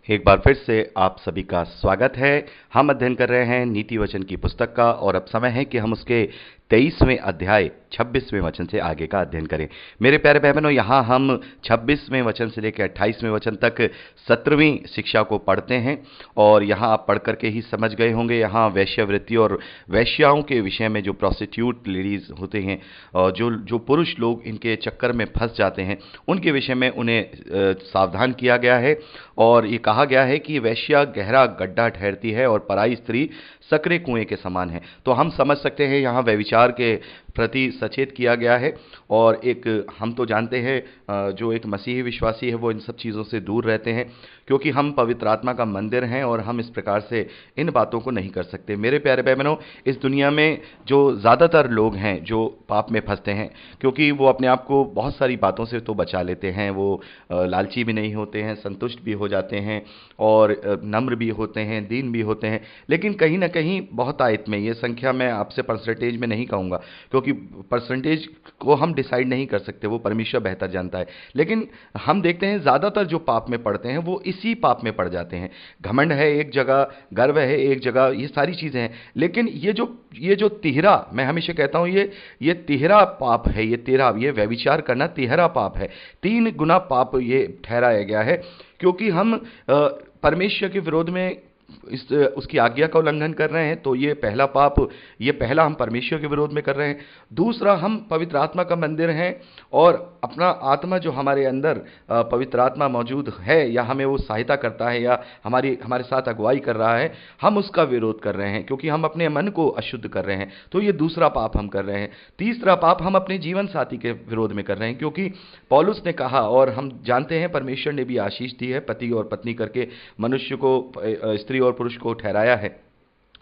एक बार फिर से आप सभी का स्वागत है। हम अध्ययन कर रहे हैं नीति वचन की पुस्तक का और अब समय है कि हम उसके 23वें अध्याय 26वें वचन से आगे का अध्ययन करें। मेरे प्यारे भाई बहनों, यहाँ हम 26वें वचन से लेकर 28वें वचन तक 17वीं शिक्षा को पढ़ते हैं और यहाँ आप पढ़ करके ही समझ गए होंगे। यहाँ वैश्यावृत्ति और वैश्याओं के विषय में जो प्रोस्टिट्यूट लेडीज होते हैं, जो जो पुरुष लोग इनके चक्कर में फंस जाते हैं, उनके विषय में उन्हें सावधान किया गया है। और ये कहा गया है कि वैश्या गहरा गड्ढा ठहरती है और पराई स्त्री सकरे कुएं के समान है। तो हम समझ सकते हैं यहाँ व्यभिचार के प्रति सचेत किया गया है। और एक हम तो जानते हैं जो एक मसीही विश्वासी है वो इन सब चीज़ों से दूर रहते हैं, क्योंकि हम पवित्र आत्मा का मंदिर हैं और हम इस प्रकार से इन बातों को नहीं कर सकते। मेरे प्यारे भाई बहनों, इस दुनिया में जो ज़्यादातर लोग हैं जो पाप में फंसते हैं, क्योंकि वो अपने आप को बहुत सारी बातों से तो बचा लेते हैं, वो लालची भी नहीं होते हैं, संतुष्ट भी हो जाते हैं और नम्र भी होते हैं, दीन भी होते हैं, लेकिन कहीं ना कहीं बहुत आयत में, ये संख्या मैं आपसे परसेंटेज में नहीं कहूँगा क्योंकि परसेंटेज को हम डिसाइड नहीं कर सकते, वो परमेश्वर बेहतर जानता है। लेकिन हम देखते हैं ज़्यादातर जो पाप में पड़ते हैं वो इसी पाप में पड़ जाते हैं। घमंड है एक जगह, गर्व है एक जगह, ये सारी चीज़ें हैं। लेकिन ये जो तिहरा, मैं हमेशा कहता हूँ ये तिहरा पाप है, ये व्यभिचार करना तिहरा पाप है। 3 गुना पाप ये ठहराया गया है, क्योंकि हम परमेश्वर के विरोध में उसकी आज्ञा का उल्लंघन कर रहे हैं। तो ये पहला पाप, ये पहला हम परमेश्वर के विरोध में कर रहे हैं। दूसरा, हम पवित्र आत्मा का मंदिर हैं और अपना आत्मा जो हमारे अंदर पवित्र आत्मा मौजूद है या हमें वो सहायता करता है या हमारे साथ अगुवाई कर रहा है, हम उसका विरोध कर रहे हैं क्योंकि हम अपने मन को अशुद्ध कर रहे हैं। तो ये दूसरा पाप हम कर रहे हैं। तीसरा पाप हम अपने जीवन साथी के विरोध में कर रहे हैं, क्योंकि पौलुस ने कहा और हम जानते हैं परमेश्वर ने भी आशीष दी है, पति और पत्नी करके मनुष्य को, स्त्री और पुरुष को ठहराया है।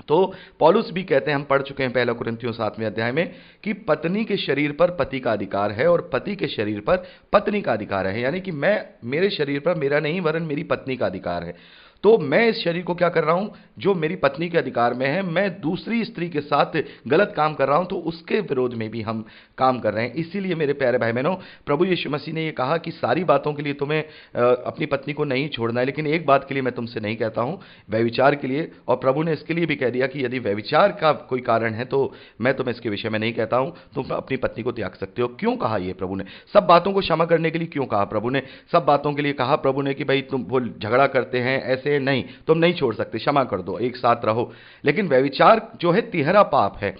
तो पौलुस भी कहते हैं, हम पढ़ चुके हैं 1 कुरिन्थियों 7वें अध्याय में, कि पत्नी के शरीर पर पति का अधिकार है और पति के शरीर पर पत्नी का अधिकार है। यानी कि मेरे शरीर पर मेरा नहीं वरन मेरी पत्नी का अधिकार है। तो मैं इस शरीर को क्या कर रहा हूं, जो मेरी पत्नी के अधिकार में है, मैं दूसरी स्त्री के साथ गलत काम कर रहा हूं, तो उसके विरोध में भी हम काम कर रहे हैं। इसीलिए मेरे प्यारे भाई बहनों, प्रभु यीशु मसीह ने ये कहा कि सारी बातों के लिए तुम्हें अपनी पत्नी को नहीं छोड़ना है, लेकिन एक बात के लिए मैं तुमसे नहीं कहता हूं, व्यभिचार के लिए। और प्रभु ने इसके लिए भी कह दिया कि यदि व्यभिचार का कोई कारण है तो मैं तुम्हें इसके विषय में नहीं कहता हूं, तुम अपनी पत्नी को त्याग सकते हो। क्यों कहा ये प्रभु ने? सब बातों को क्षमा करने के लिए क्यों कहा प्रभु ने? सब बातों के लिए कहा प्रभु ने कि भाई तुम वो झगड़ा करते हैं, ऐसे नहीं, तुम नहीं छोड़ सकते, क्षमा कर दो, एक साथ रहो। लेकिन व्यभिचार जो है तिहरा पाप है,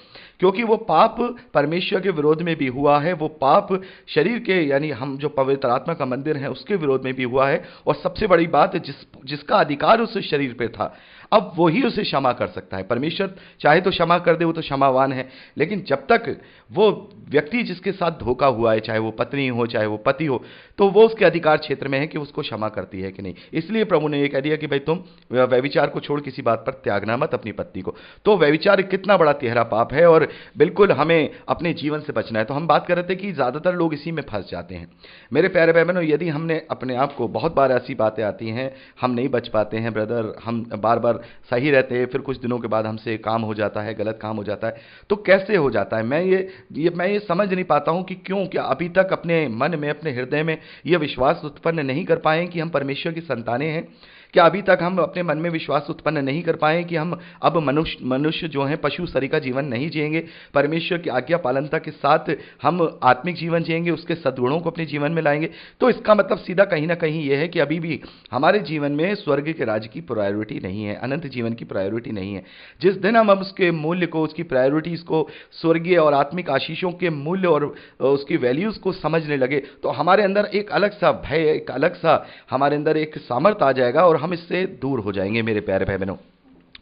क्योंकि वो पाप परमेश्वर के विरोध में भी हुआ है, वो पाप शरीर के, यानी हम जो पवित्र आत्मा का मंदिर है उसके विरोध में भी हुआ है। और सबसे बड़ी बात, जिसका अधिकार उस शरीर पे था, अब वही उसे क्षमा कर सकता है। परमेश्वर चाहे तो क्षमा कर दे, वो तो क्षमावान है। लेकिन जब तक वो व्यक्ति जिसके साथ धोखा हुआ है, चाहे वो पत्नी हो चाहे वो पति हो, तो वो उसके अधिकार क्षेत्र में है कि उसको क्षमा करती है कि नहीं। इसलिए प्रभु ने ये कह दिया कि भाई तुम व्यभिचार को छोड़ किसी बात पर त्यागना मत अपनी पत्नी को। तो व्यभिचार कितना बड़ा तिहरा पाप है और बिल्कुल हमें अपने जीवन से बचना है। तो हम बात कर रहे थे कि ज़्यादातर लोग इसी में फंस जाते हैं। मेरे प्यारे भाई बहनों, यदि हमने अपने आप को, बहुत बार ऐसी बातें आती हैं, हम नहीं बच पाते हैं ब्रदर, हम बार बार सही रहते हैं, फिर कुछ दिनों के बाद हमसे काम हो जाता है, गलत काम हो जाता है। तो कैसे हो जाता है? मैं ये समझ नहीं पाता हूं कि क्यों, क्या अभी तक अपने मन में, अपने हृदय में यह विश्वास उत्पन्न नहीं कर पाए कि हम परमेश्वर की संतानें हैं? क्या अभी तक हम अपने मन में विश्वास उत्पन्न नहीं कर पाए कि हम अब मनुष्य जो हैं पशु शरीर का जीवन नहीं जिएंगे, परमेश्वर की आज्ञा पालनता के साथ हम आत्मिक जीवन जिएंगे, उसके सद्गुणों को अपने जीवन में लाएंगे? तो इसका मतलब सीधा कहीं ना कहीं यह है कि अभी भी हमारे जीवन में स्वर्ग के राज्य की प्रायोरिटी नहीं है, अनंत जीवन की प्रायोरिटी नहीं है। जिस दिन हम उसके मूल्य को, उसकी प्रायोरिटीज को, स्वर्गीय और आत्मिक आशीषों के मूल्य और उसकी वैल्यूज को समझने लगे, तो हमारे अंदर एक अलग सा भय, एक अलग सा हमारे अंदर एक सामर्थ्य आ जाएगा और हम इससे दूर हो जाएंगे। मेरे प्यारे भाई बहनों,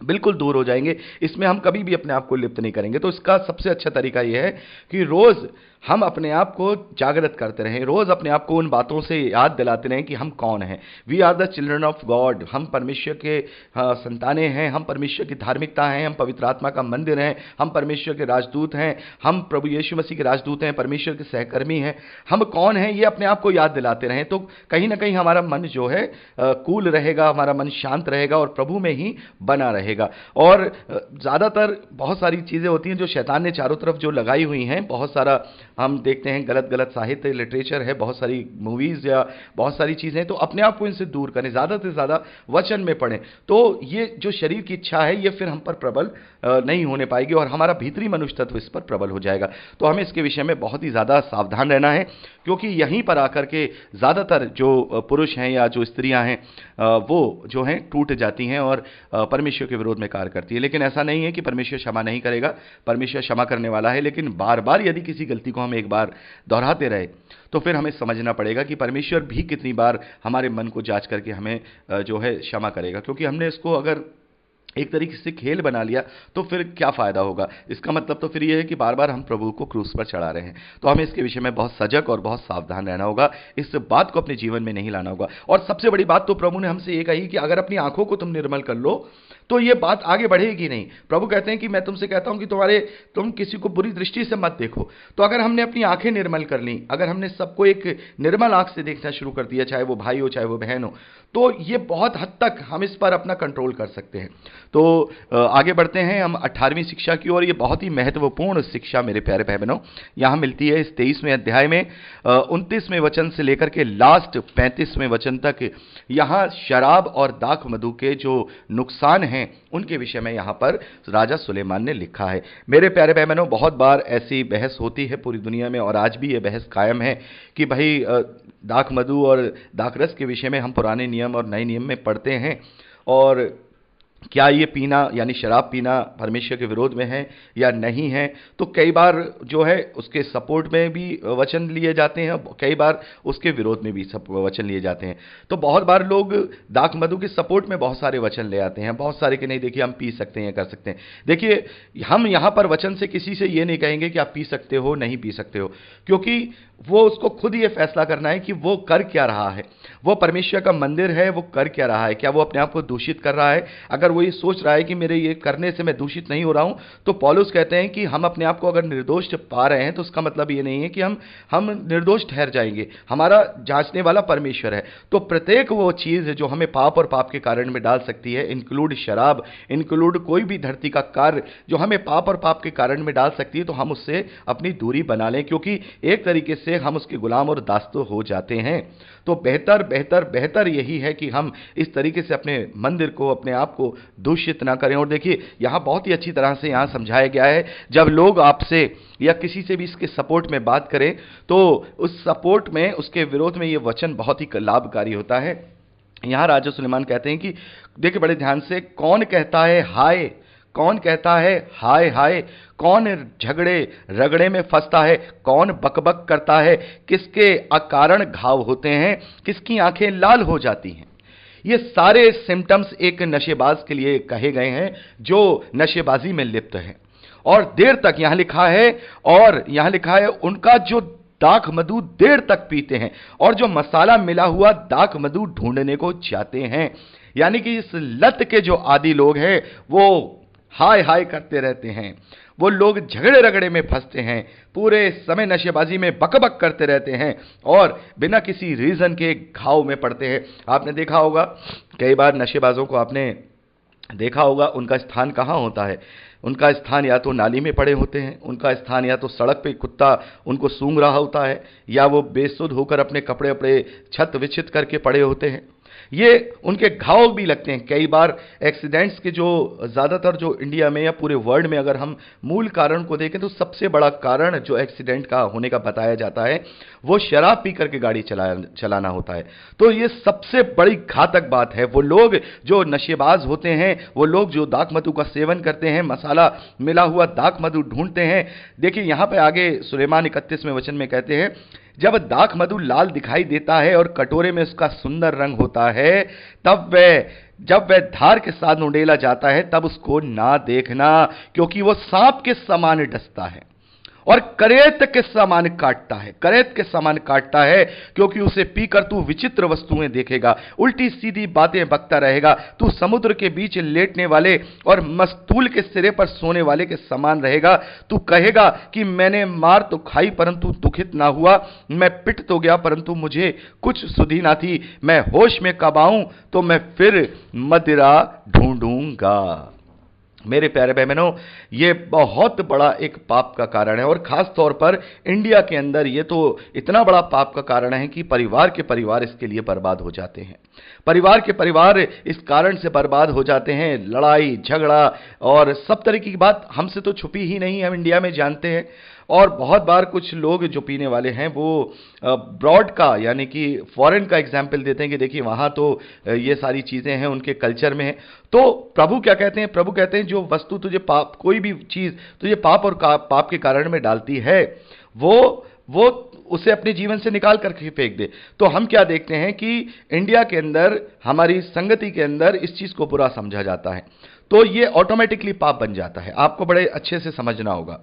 बिल्कुल दूर हो जाएंगे। इसमें हम कभी भी अपने आप को लिप्त नहीं करेंगे। तो इसका सबसे अच्छा तरीका यह है कि रोज हम अपने आप को जागृत करते रहें, रोज अपने आप को उन बातों से याद दिलाते रहें कि हम कौन हैं। We are the children of God, हम परमेश्वर के संतानें हैं, हम परमेश्वर की धार्मिकता हैं, हम पवित्र आत्मा का मंदिर हैं, हम परमेश्वर के राजदूत हैं, हम प्रभु यीशु मसीह के राजदूत हैं, परमेश्वर के सहकर्मी हैं। हम कौन हैं ये अपने आप को याद दिलाते रहें, तो कहीं ना कहीं हमारा मन जो है कूल रहेगा, हमारा मन शांत रहेगा और प्रभु में ही बना रहेगा। और ज़्यादातर बहुत सारी चीज़ें होती हैं जो शैतान ने चारों तरफ जो लगाई हुई हैं, बहुत सारा हम देखते हैं गलत गलत साहित्य लिटरेचर है, बहुत सारी मूवीज़ या बहुत सारी चीज़ें, तो अपने आप को इनसे दूर करें, ज़्यादा से ज़्यादा वचन में पढ़ें। तो ये जो शरीर की इच्छा है ये फिर हम पर प्रबल नहीं होने पाएगी और हमारा भीतरी मनुष्य तत्व इस पर प्रबल हो जाएगा। तो हमें इसके विषय में बहुत ही ज़्यादा सावधान रहना है, क्योंकि यहीं पर आकर के ज़्यादातर जो पुरुष हैं या जो स्त्रियां हैं वो जो हैं टूट जाती हैं और परमेश्वर के विरोध में कार्य करती है। लेकिन ऐसा नहीं है कि परमेश्वर क्षमा नहीं करेगा, परमेश्वर क्षमा करने वाला है, लेकिन बार बार यदि किसी गलती को हम एक बार दोहराते रहे तो फिर हमें समझना पड़ेगा कि परमेश्वर भी कितनी बार हमारे मन को जांच करके हमें जो है क्षमा करेगा। क्योंकि हमने इसको अगर एक तरीके से खेल बना लिया तो फिर क्या फ़ायदा होगा। इसका मतलब तो फिर यह है कि बार बार हम प्रभु को क्रूस पर चढ़ा रहे हैं। तो हमें इसके विषय में बहुत सजग और बहुत सावधान रहना होगा, इस बात को अपने जीवन में नहीं लाना होगा। और सबसे बड़ी बात तो प्रभु ने हमसे ये कही कि अगर अपनी आंखों को तुम निर्मल कर लो तो ये बात आगे बढ़ेगी नहीं। प्रभु कहते हैं कि मैं तुमसे कहता हूं कि तुम किसी को बुरी दृष्टि से मत देखो। तो अगर हमने अपनी आंखें निर्मल कर ली, अगर हमने सबको एक निर्मल आंख से देखना शुरू कर दिया, चाहे वो भाई हो चाहे वो बहन हो, तो ये बहुत हद तक हम इस पर अपना कंट्रोल कर सकते हैं। तो आगे बढ़ते हैं हम 18वीं शिक्षा की ओर। ये बहुत ही महत्वपूर्ण शिक्षा मेरे प्यारे भाई बहनों यहाँ मिलती है इस 23वें अध्याय में 29वें वचन से लेकर के लास्ट 35वें वचन तक। यहाँ शराब और दाख मधु के जो नुकसान हैं उनके विषय में यहाँ पर राजा सुलेमान ने लिखा है। मेरे प्यारे भाई बहनों, बहुत बार ऐसी बहस होती है पूरी दुनिया में और आज भी ये बहस कायम है कि भाई दाख मधु और दाखरस के विषय में हम पुराने नियम और नए नियम में पढ़ते हैं, और क्या ये पीना यानी शराब पीना परमेश्वर के विरोध में है या नहीं है। तो कई बार जो है उसके सपोर्ट में भी वचन लिए जाते हैं, कई बार उसके विरोध में भी वचन लिए जाते हैं। तो बहुत बार लोग दाख मधु के सपोर्ट में बहुत सारे वचन ले आते हैं, बहुत सारे कि नहीं देखिए हम पी सकते हैं, कर सकते हैं। देखिए हम यहाँ पर वचन से किसी से ये नहीं कहेंगे कि आप पी सकते हो नहीं पी सकते हो, क्योंकि वो उसको खुद ये फैसला करना है कि वो कर क्या रहा है, वो परमेश्वर का मंदिर है, वो कर क्या रहा है, क्या वो अपने आप को दूषित कर रहा है। अगर वो ये सोच रहा है कि मेरे ये करने से मैं दूषित नहीं हो रहा हूं, तो पौलुस कहते हैं कि हम अपने आप को अगर निर्दोष पा रहे हैं तो उसका मतलब ये नहीं है कि हम निर्दोष ठहर जाएंगे। हमारा जांचने वाला परमेश्वर है। तो प्रत्येक वो चीज़ जो हमें पाप और पाप के कारण में डाल सकती है, इंक्लूड शराब, इंक्लूड कोई भी धरती का कार्य जो हमें पाप और पाप के कारण में डाल सकती है, तो हम उससे अपनी दूरी बना लें, क्योंकि एक तरीके से हम उसके गुलाम और दास तो हो जाते हैं। तो बेहतर बेहतर बेहतर यही है कि हम इस तरीके से अपने मंदिर को, अपने आप को दूषित ना करें। और देखिए यहाँ बहुत ही अच्छी तरह से यहाँ समझाया गया है, जब लोग आपसे या किसी से भी इसके सपोर्ट में बात करें तो उस सपोर्ट में, उसके विरोध में ये वचन बहुत ही लाभकारी होता है। यहाँ राजा सुलेमान कहते हैं कि देखिए बड़े ध्यान से, कौन कहता है हाय, कौन कहता है हाय हाय, कौन झगड़े रगड़े में फंसता है, कौन बकबक करता है, किसके अकारण घाव होते हैं, किसकी आंखें लाल हो जाती हैं। ये सारे सिम्टम्स एक नशेबाज के लिए कहे गए हैं जो नशेबाजी में लिप्त है। और देर तक यहां लिखा है, और यहां लिखा है उनका जो दाख मधु देर तक पीते हैं और जो मसाला मिला हुआ दाख मधु ढूंढने को चाहते हैं। यानी कि इस लत के जो आदि लोग हैं वो हाय हाय करते रहते हैं, वो लोग झगड़े रगड़े में फंसते हैं, पूरे समय नशेबाजी में बकबक करते रहते हैं और बिना किसी रीजन के घाव में पड़ते हैं। आपने देखा होगा कई बार नशेबाजों को, आपने देखा होगा उनका स्थान कहाँ होता है। उनका स्थान या तो नाली में पड़े होते हैं, उनका स्थान या तो सड़क पे कुत्ता उनको सूंघ रहा होता है, या वो बेसुध होकर अपने कपड़े अपने छत विछित करके पड़े होते हैं। ये उनके घाव भी लगते हैं। कई बार एक्सीडेंट्स के जो ज़्यादातर जो इंडिया में या पूरे वर्ल्ड में अगर हम मूल कारण को देखें तो सबसे बड़ा कारण जो एक्सीडेंट का होने का बताया जाता है वो शराब पी करके गाड़ी चलाना होता है। तो ये सबसे बड़ी घातक बात है। वो लोग जो नशेबाज होते हैं, वो लोग जो दाख मधु का सेवन करते हैं, मसाला मिला हुआ दाख मधु ढूंढते हैं। देखिए यहाँ पे आगे सुलेमान 31वें वचन में कहते हैं, जब दाख मधु लाल दिखाई देता है और कटोरे में उसका सुंदर रंग होता है, जब वह धार के साथ उंडेला जाता है तब उसको ना देखना, क्योंकि वो सांप के समान डसता है और करेत के समान काटता है। करेत के समान काटता है क्योंकि उसे पीकर तू विचित्र वस्तुएं देखेगा, उल्टी सीधी बातें बकता रहेगा। तू समुद्र के बीच लेटने वाले और मस्तूल के सिरे पर सोने वाले के समान रहेगा। तू कहेगा कि मैंने मार तो खाई परंतु दुखित ना हुआ, मैं पिट तो गया परंतु मुझे कुछ सुधि ना थी। मैं होश में कब आऊं तो मैं फिर मदिरा ढूंढूंगा। मेरे प्यारे भाई बहनों, ये बहुत बड़ा एक पाप का कारण है, और खास तौर पर इंडिया के अंदर ये तो इतना बड़ा पाप का कारण है कि परिवार के परिवार इसके लिए बर्बाद हो जाते हैं। परिवार के परिवार इस कारण से बर्बाद हो जाते हैं। लड़ाई झगड़ा और सब तरीके की बात हमसे तो छुपी ही नहीं, हम इंडिया में जानते हैं। और बहुत बार कुछ लोग जो पीने वाले हैं वो ब्रॉड का यानी कि फॉरेन का एग्जाम्पल देते हैं कि देखिए वहाँ तो ये सारी चीज़ें हैं, उनके कल्चर में है। तो प्रभु क्या कहते हैं? प्रभु कहते हैं जो वस्तु तुझे पाप, कोई भी चीज़ तुझे पाप और पाप के कारण में डालती है, वो उसे अपने जीवन से निकाल करके फेंक दे। तो हम क्या देखते हैं कि इंडिया के अंदर, हमारी संगति के अंदर इस चीज़ को बुरा समझा जाता है, तो ये ऑटोमेटिकली पाप बन जाता है। आपको बड़े अच्छे से समझना होगा।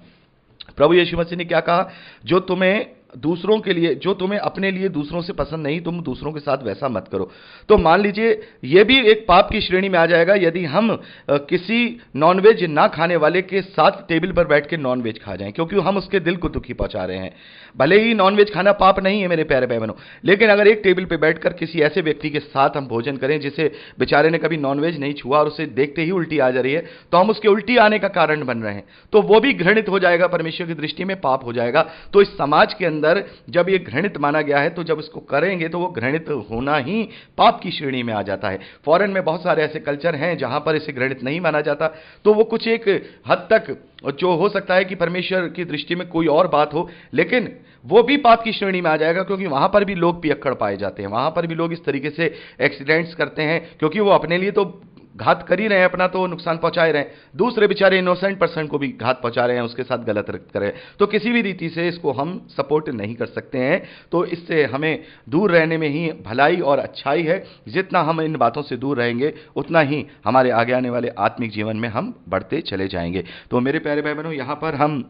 प्रभु यीशु मसीह ने क्या कहा? जो तुम्हें दूसरों के लिए, जो तुम्हें अपने लिए दूसरों से पसंद नहीं, तुम दूसरों के साथ वैसा मत करो। तो मान लीजिए यह भी एक पाप की श्रेणी में आ जाएगा यदि हम किसी नॉनवेज ना खाने वाले के साथ टेबल पर बैठ के नॉनवेज खा जाएं, क्योंकि हम उसके दिल को दुखी पहुंचा रहे हैं। भले ही नॉनवेज खाना पाप नहीं है मेरे प्यारे भाई बहनों, लेकिन अगर एक टेबल पर बैठकर किसी ऐसे व्यक्ति के साथ हम भोजन करें जिसे बेचारे ने कभी नॉनवेज नहीं छुआ और उसे देखते ही उल्टी आ जा रही है, तो हम उसके उल्टी आने का कारण बन रहे हैं, तो वो भी घृणित हो जाएगा, परमेश्वर की दृष्टि में पाप हो जाएगा। तो इस समाज के अंदर जब ये घृणित माना गया है, तो जब इसको करेंगे तो वो घृणित होना ही पाप की श्रेणी में आ जाता है। फॉरेन में बहुत सारे ऐसे कल्चर हैं जहां पर इसे घृणित नहीं माना जाता, तो वो कुछ एक हद तक जो हो सकता है कि परमेश्वर की दृष्टि में कोई और बात हो, लेकिन वो भी पाप की श्रेणी में आ जाएगा, क्योंकि वहां पर भी लोग पियक्कड़ पाए जाते हैं, वहां पर भी लोग इस तरीके से एक्सीडेंट्स करते हैं, क्योंकि वो अपने लिए तो घात कर ही रहे हैं, अपना तो नुकसान पहुंचा ही रहे हैं, दूसरे बेचारे इनोसेंट पर्सन को भी घात पहुंचा रहे हैं, उसके साथ गलत कर रहे हैं। तो किसी भी रीति से इसको हम सपोर्ट नहीं कर सकते हैं। तो इससे हमें दूर रहने में ही भलाई और अच्छाई है। जितना हम इन बातों से दूर रहेंगे उतना ही हमारे आगे आने वाले आत्मिक जीवन में हम बढ़ते चले जाएंगे। तो मेरे प्यारे भाई बहनों, यहां पर हम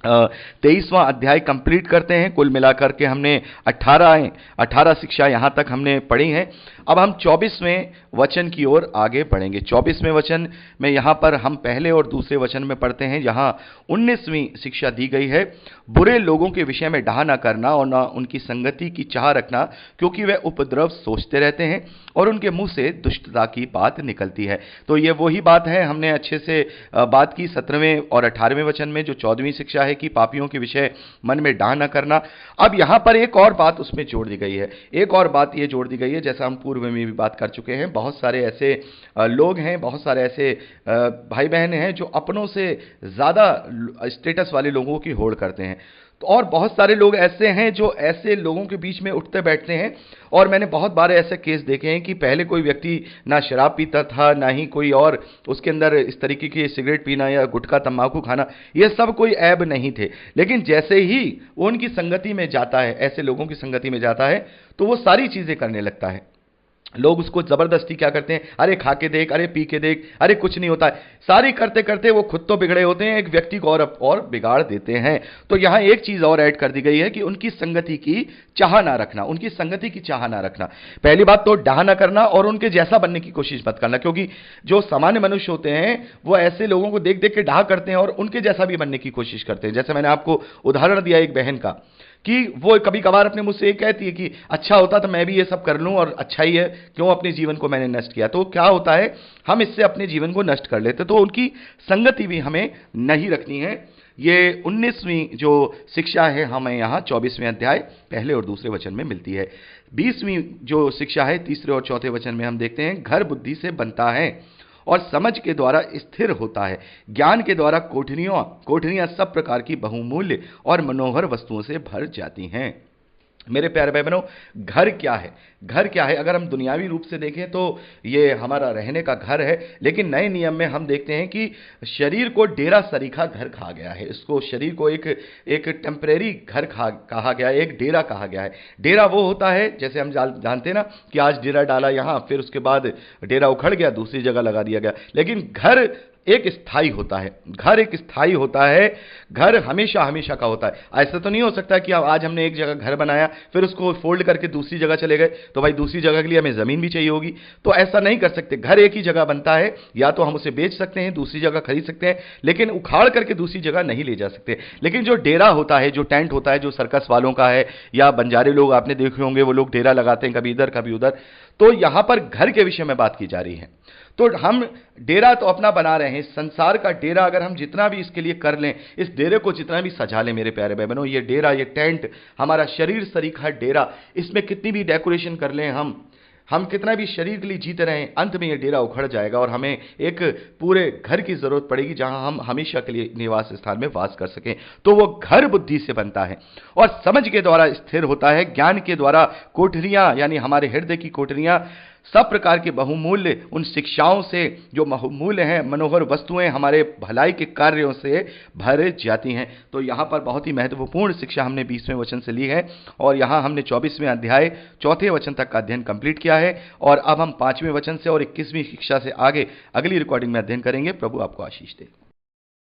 23वां अध्याय कंप्लीट करते हैं। कुल मिलाकर के हमने 18 शिक्षा यहां तक हमने पढ़ी हैं। अब हम 24वें वचन की ओर आगे बढ़ेंगे। 24वें वचन में यहां पर हम पहले और दूसरे वचन में पढ़ते हैं, जहां 19वीं शिक्षा दी गई है, बुरे लोगों के विषय में डाह न करना और न उनकी संगति की चाह रखना, क्योंकि वे उपद्रव सोचते रहते हैं और उनके मुंह से दुष्टता की बात निकलती है। तो ये वही बात है, हमने अच्छे से बात की 17वें और 18वें वचन में, जो 14वीं शिक्षा है कि पापियों के विषय मन में डाह न करना। अब यहां पर एक और बात उसमें जोड़ दी गई है, एक और बात ये जोड़ दी गई है, जैसा हम पूर्व में भी बात कर चुके हैं। बहुत सारे ऐसे लोग हैं, बहुत सारे ऐसे भाई बहन हैं जो अपनों से ज्यादा स्टेटस वाले लोगों की होड़ करते हैं, और बहुत सारे लोग ऐसे हैं जो ऐसे लोगों के बीच में उठते बैठते हैं। और मैंने बहुत बार ऐसे केस देखे हैं कि पहले कोई व्यक्ति ना शराब पीता था, ना ही कोई और उसके अंदर इस तरीके की सिगरेट पीना या गुटखा तंबाकू खाना, ये सब कोई ऐब नहीं थे, लेकिन जैसे ही वो उनकी संगति में जाता है, ऐसे लोगों की संगति में जाता है, तो वो सारी चीजें करने लगता है। लोग उसको जबरदस्ती क्या करते हैं, अरे खा के देख, अरे पी के देख, अरे कुछ नहीं होता है, सारी करते करते वो खुद तो बिगड़े होते हैं, एक व्यक्ति को और बिगाड़ देते हैं। तो यहां एक चीज और ऐड कर दी गई है कि उनकी संगति की चाह ना रखना, उनकी संगति की चाह ना रखना। पहली बात तो डाह ना करना और उनके जैसा बनने की कोशिश मत करना, क्योंकि जो सामान्य मनुष्य होते हैं वो ऐसे लोगों को देख देख के डाह करते हैं और उनके जैसा भी बनने की कोशिश करते हैं। जैसे मैंने आपको उदाहरण दिया एक बहन का, कि वो कभी कभार अपने मुझसे ये कहती है कि अच्छा होता तो मैं भी ये सब कर लूं, और अच्छा ही है, क्यों अपने जीवन को मैंने नष्ट किया। तो क्या होता है, हम इससे अपने जीवन को नष्ट कर लेते। तो उनकी संगति भी हमें नहीं रखनी है। ये 19वीं जो शिक्षा है हमें यहाँ 24वें अध्याय पहले और दूसरे वचन में मिलती है। 20वीं जो शिक्षा है तीसरे और चौथे वचन में हम देखते हैं, घर बुद्धि से बनता है और समझ के द्वारा स्थिर होता है, ज्ञान के द्वारा कोठरियां सब प्रकार की बहुमूल्य और मनोहर वस्तुओं से भर जाती हैं। मेरे प्यारे भाई बहनों, घर क्या है? घर क्या है? अगर हम दुनियावी रूप से देखें तो ये हमारा रहने का घर है, लेकिन नए नियम में हम देखते हैं कि शरीर को डेरा सरीखा घर कहा गया है। इसको शरीर को एक टेम्परेरी घर कहा गया है, एक डेरा कहा गया है। डेरा वो होता है, जैसे हम जानते हैं ना कि आज डेरा डाला यहां, फिर उसके बाद डेरा उखड़ गया, दूसरी जगह लगा दिया गया। लेकिन घर एक स्थायी होता है, घर एक स्थायी होता है, घर हमेशा हमेशा का होता है। ऐसा तो नहीं हो सकता कि आज हमने एक जगह घर बनाया, फिर उसको फोल्ड करके दूसरी जगह चले गए, तो भाई दूसरी जगह के लिए हमें जमीन भी चाहिए होगी, तो ऐसा नहीं कर सकते। घर एक ही जगह बनता है, या तो हम उसे बेच सकते हैं, दूसरी जगह खरीद सकते हैं, लेकिन उखाड़ करके दूसरी जगह नहीं ले जा सकते। लेकिन जो डेरा होता है, जो टेंट होता है, जो सर्कस वालों का है, या बंजारे लोग आपने देखे होंगे, वो लोग डेरा लगाते हैं कभी इधर कभी उधर, तो यहां पर घर के विषय में बात की जा रही है। तो हम डेरा तो अपना बना रहे हैं, संसार का डेरा अगर हम जितना भी इसके लिए कर लें, इस डेरे को जितना भी सजा लें मेरे प्यारे भाई बहनों, ये डेरा, ये टेंट, हमारा शरीर सरीखा डेरा, इसमें कितनी भी डेकोरेशन कर लें हम कितना भी शरीर के लिए जीते रहें, अंत में यह डेरा उखड़ जाएगा और हमें एक पूरे घर की जरूरत पड़ेगी जहां हम हमेशा के लिए निवास स्थान में वास कर सकें। तो वो घर बुद्धि से बनता है और समझ के द्वारा स्थिर होता है, ज्ञान के द्वारा कोठरियां यानी हमारे हृदय की कोठरियां सब प्रकार के बहुमूल्य उन शिक्षाओं से, जो बहुमूल्य हैं, मनोहर वस्तुएं, हमारे भलाई के कार्यों से भर जाती हैं। तो यहां पर बहुत ही महत्वपूर्ण शिक्षा हमने 20वें वचन से ली है और यहां हमने 24वें अध्याय 4थे वचन तक का अध्ययन कंप्लीट किया है और अब हम 5वें वचन से और 21वीं शिक्षा से आगे अगली रिकॉर्डिंग में अध्ययन करेंगे। प्रभु आपको आशीष दे।